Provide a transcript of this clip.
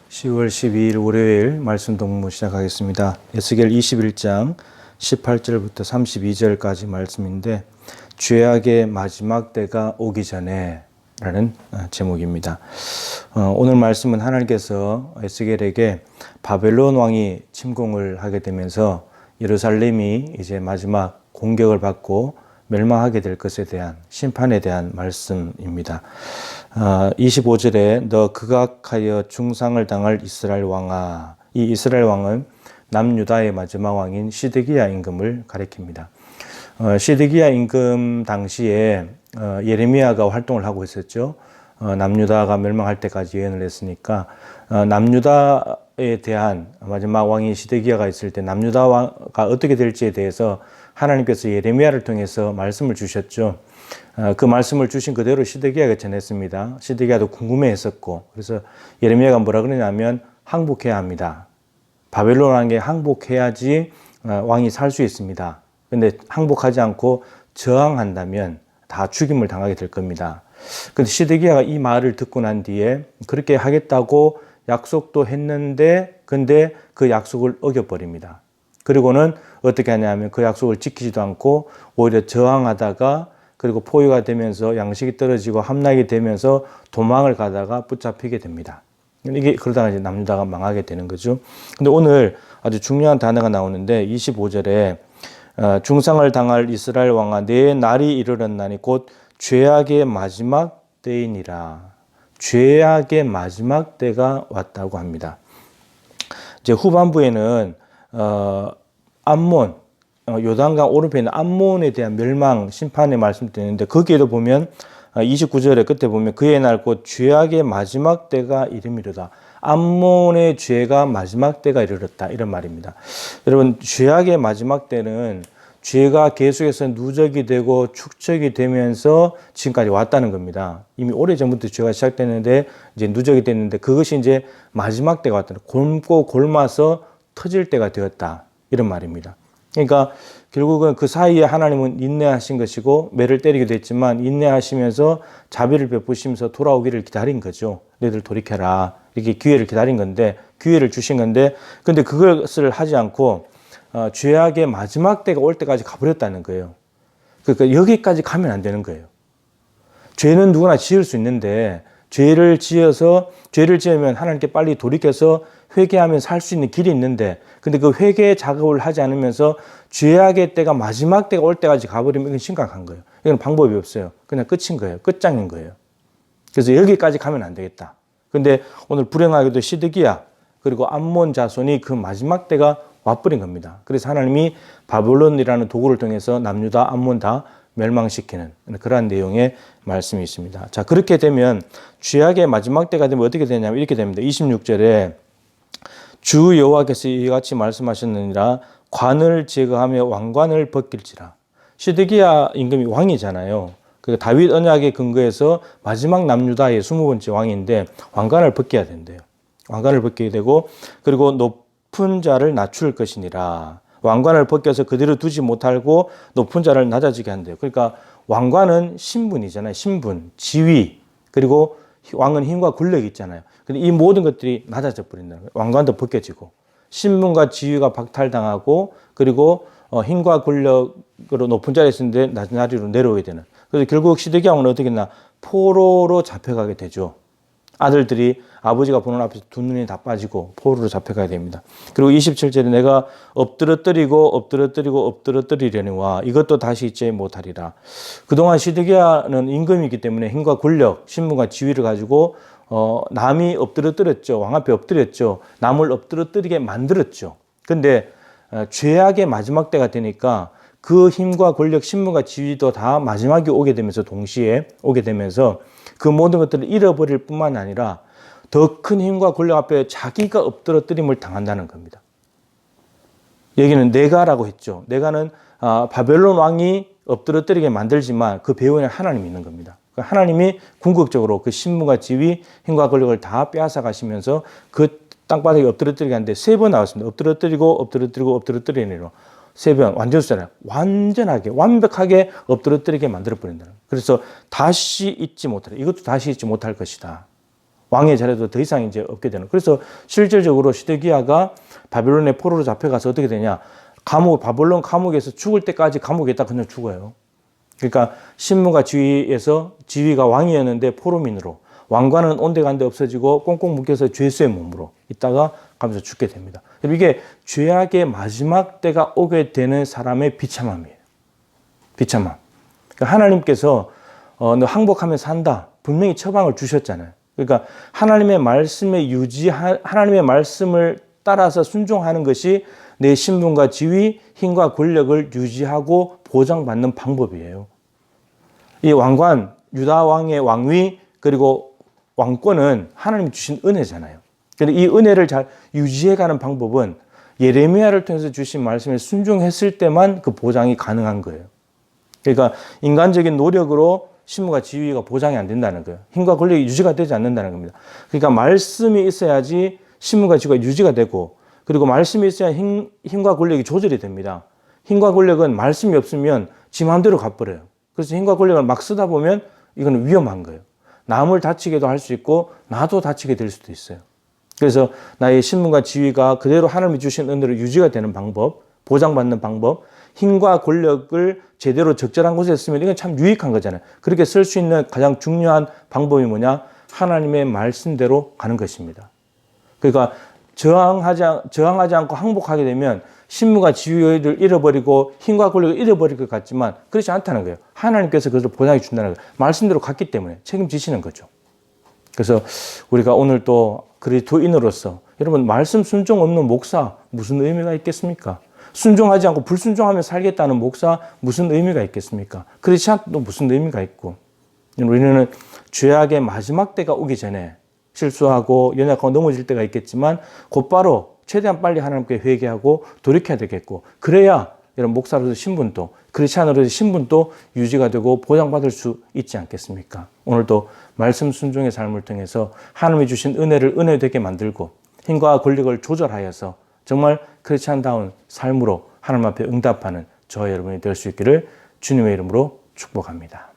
10월 12일 월요일 말씀 동무 시작하겠습니다. 에스겔 21장 18절부터 32절까지 말씀인데 죄악의 마지막 때가 오기 전에 라는 제목입니다. 오늘 말씀은 하나님께서 에스겔에게 바벨론 왕이 침공을 하게 되면서 예루살렘이 이제 마지막 공격을 받고 멸망하게 될 것에 대한 심판에 대한 말씀입니다. 25절에 너 극악하여 중상을 당할 이스라엘 왕아, 이 이스라엘 왕은 남유다의 마지막 왕인 시드기야 임금을 가리킵니다. 시드기야 임금 당시에 예레미야가 활동을 하고 있었죠. 남유다가 멸망할 때까지 예언을 했으니까 남유다에 대한 마지막 왕인 시드기야가 있을 때 남유다가 어떻게 될지에 대해서 하나님께서 예레미야를 통해서 말씀을 주셨죠. 그 말씀을 주신 그대로 시드기야가 전했습니다. 시드기야도 궁금해했었고, 그래서 예레미야가 뭐라 그러냐면 항복해야 합니다. 바벨론 왕에 항복해야지 왕이 살 수 있습니다. 근데 항복하지 않고 저항한다면 다 죽임을 당하게 될 겁니다. 근데 시드기야가 이 말을 듣고 난 뒤에 그렇게 하겠다고 약속도 했는데, 근데 그 약속을 어겨버립니다. 그리고는 어떻게 하냐면 그 약속을 지키지도 않고 오히려 저항하다가 그리고 포위가 되면서 양식이 떨어지고 함락이 되면서 도망을 가다가 붙잡히게 됩니다. 이게 그러다가 이제 남유다가 망하게 되는 거죠. 근데 오늘 아주 중요한 단어가 나오는데 25절에 중상을 당할 이스라엘 왕아 내 날이 이르렀나니 곧 죄악의 마지막 때이니라. 죄악의 마지막 때가 왔다고 합니다. 이제 후반부에는 암몬, 요단강 오른편에 있는 암몬에 대한 멸망 심판의 말씀드리는데 거기에도 보면 29절의 끝에 보면 그의 날 곧 죄악의 마지막 때가 이름이로다. 암몬의 죄가 마지막 때가 이르렀다 이런 말입니다. 여러분 죄악의 마지막 때는 죄가 계속해서 누적이 되고 축적이 되면서 지금까지 왔다는 겁니다. 이미 오래전부터 죄가 시작됐는데 이제 누적이 됐는데 그것이 이제 마지막 때가 왔다. 곪고 곪아서 터질 때가 되었다. 이런 말입니다. 그러니까 결국은 그 사이에 하나님은 인내하신 것이고 매를 때리기도 했지만 인내하시면서 자비를 베푸시면서 돌아오기를 기다린 거죠. 너희들 돌이켜라. 이렇게 기회를 기다린 건데 기회를 주신 건데 근데 그것을 하지 않고 죄악의 마지막 때가 올 때까지 가버렸다는 거예요. 그러니까 여기까지 가면 안 되는 거예요. 죄는 누구나 지을 수 있는데 죄를 지으면 하나님께 빨리 돌이켜서 회개하면 살 수 있는 길이 있는데 근데 그 회개의 작업을 하지 않으면서 죄악의 때가 마지막 때가 올 때까지 가버리면 이건 심각한 거예요. 이건 방법이 없어요. 그냥 끝인 거예요. 끝장인 거예요. 그래서 여기까지 가면 안 되겠다. 근데 오늘 불행하게도 시드기야 그리고 암몬 자손이 그 마지막 때가 와버린 겁니다. 그래서 하나님이 바벨론이라는 도구를 통해서 남유다, 암몬 다 멸망시키는 그러한 내용의 말씀이 있습니다. 자, 그렇게 되면 죄악의 마지막 때가 되면 어떻게 되냐면 이렇게 됩니다. 26절에 주 여호와께서 이같이 말씀하셨느니라 관을 제거하며 왕관을 벗길지라. 시드기야 임금이 왕이잖아요. 그 다윗 언약에 근거해서 마지막 남유다의 20번째 왕인데 왕관을 벗겨야 된대요. 왕관을 벗기게 되고 그리고 높은 자를 낮출 것이니라. 왕관을 벗겨서 그대로 두지 못하고 높은 자를 낮아지게 한대요. 그러니까 왕관은 신분이잖아요. 신분, 지위, 그리고 왕은 힘과 권력이 있잖아요. 근데 이 모든 것들이 낮아져 버린다는 거예요. 왕관도 벗겨지고 신분과 지위가 박탈당하고 그리고 힘과 권력으로 높은 자리에 있었는데 낮은 자리로 내려오게 되는. 그래서 결국 시드기야 왕은 어떻게 했나? 포로로 잡혀가게 되죠. 아들들이 아버지가 보는 앞에서 두 눈이 다 빠지고 포로로 잡혀가야 됩니다. 그리고 27절에 내가 엎드러뜨리려니와 이것도 다시 잊지 못하리라. 그동안 시드기야는 임금이기 때문에 힘과 권력, 신분과 지위를 가지고 남이 엎드러뜨렸죠. 왕 앞에 엎드렸죠. 남을 엎드러뜨리게 만들었죠. 근데 죄악의 마지막 때가 되니까 그 힘과 권력, 신분과 지위도 다 마지막에 오게 되면서 동시에 오게 되면서 그 모든 것들을 잃어버릴 뿐만 아니라 더 큰 힘과 권력 앞에 자기가 엎드러뜨림을 당한다는 겁니다. 여기는 내가라고 했죠. 내가는 바벨론 왕이 엎드러뜨리게 만들지만 그 배후에는 하나님이 있는 겁니다. 하나님이 궁극적으로 그 신분과 지위, 힘과 권력을 다 빼앗아 가시면서 그 땅바닥에 엎드러뜨리게 하는데 3번 나왔습니다. 엎드러뜨리니로. 3번 완전수잖아요. 완전하게 완벽하게 엎드러뜨리게 만들어버린다는 거예요. 그래서 다시 잊지 못하라. 이것도 다시 잊지 못할 것이다. 왕의 자리도 더 이상 이제 없게 되는. 그래서 실질적으로 시드기야가 바벨론의 포로로 잡혀가서 어떻게 되냐? 바벨론 감옥에서 죽을 때까지 감옥에 있다 그냥 죽어요. 그러니까 신무가 지위에서 지위가 왕이었는데 포로민으로, 왕관은 온데간데 없어지고 꽁꽁 묶여서 죄수의 몸으로 있다가 가면서 죽게 됩니다. 이게 죄악의 마지막 때가 오게 되는 사람의 비참함이에요. 비참함. 그러니까 하나님께서 너 항복하면 산다. 분명히 처방을 주셨잖아요. 그러니까 하나님의 하나님의 말씀을 따라서 순종하는 것이 내 신분과 지위, 힘과 권력을 유지하고 보장받는 방법이에요. 이 왕관, 유다 왕의 왕위, 그리고 왕권은 하나님이 주신 은혜잖아요. 그런데 이 은혜를 잘 유지해가는 방법은 예레미야를 통해서 주신 말씀에 순종했을 때만 그 보장이 가능한 거예요. 그러니까 인간적인 노력으로 신무가 지위가 보장이 안 된다는 거예요. 힘과 권력이 유지가 되지 않는다는 겁니다. 그러니까 말씀이 있어야지 신무가 지위가 유지가 되고, 그리고 말씀이 있어야 힘과 권력이 조절이 됩니다. 힘과 권력은 말씀이 없으면 지 마음대로 가버려요. 그래서 힘과 권력을 막 쓰다 보면 이건 위험한 거예요. 남을 다치게도 할 수 있고 나도 다치게 될 수도 있어요. 그래서 나의 신분과 지위가 그대로 하나님이 주신 은혜로 유지가 되는 방법, 보장받는 방법, 힘과 권력을 제대로 적절한 곳에 쓰면 이건 참 유익한 거잖아요. 그렇게 쓸 수 있는 가장 중요한 방법이 뭐냐? 하나님의 말씀대로 가는 것입니다. 그러니까 저항하지 않고 항복하게 되면 신무가 지위를 잃어버리고 힘과 권력을 잃어버릴 것 같지만 그렇지 않다는 거예요. 하나님께서 그것을 보장해 준다는 거예요. 말씀대로 갔기 때문에 책임지시는 거죠. 그래서 우리가 오늘 또 그리스도인으로서 여러분, 말씀 순종 없는 목사 무슨 의미가 있겠습니까? 순종하지 않고 불순종하며 살겠다는 목사 무슨 의미가 있겠습니까? 그렇지 않도 무슨 의미가 있고, 우리는 죄악의 마지막 때가 오기 전에 실수하고 연약하고 넘어질 때가 있겠지만 곧바로 최대한 빨리 하나님께 회개하고 돌이켜야 되겠고, 그래야 여러분 목사로서 신분도, 크리스찬으로서 신분도 유지가 되고 보장받을 수 있지 않겠습니까? 오늘도 말씀 순종의 삶을 통해서 하나님이 주신 은혜를 은혜되게 만들고 힘과 권력을 조절하여서 정말 크리스찬다운 삶으로 하나님 앞에 응답하는 저와 여러분이 될 수 있기를 주님의 이름으로 축복합니다.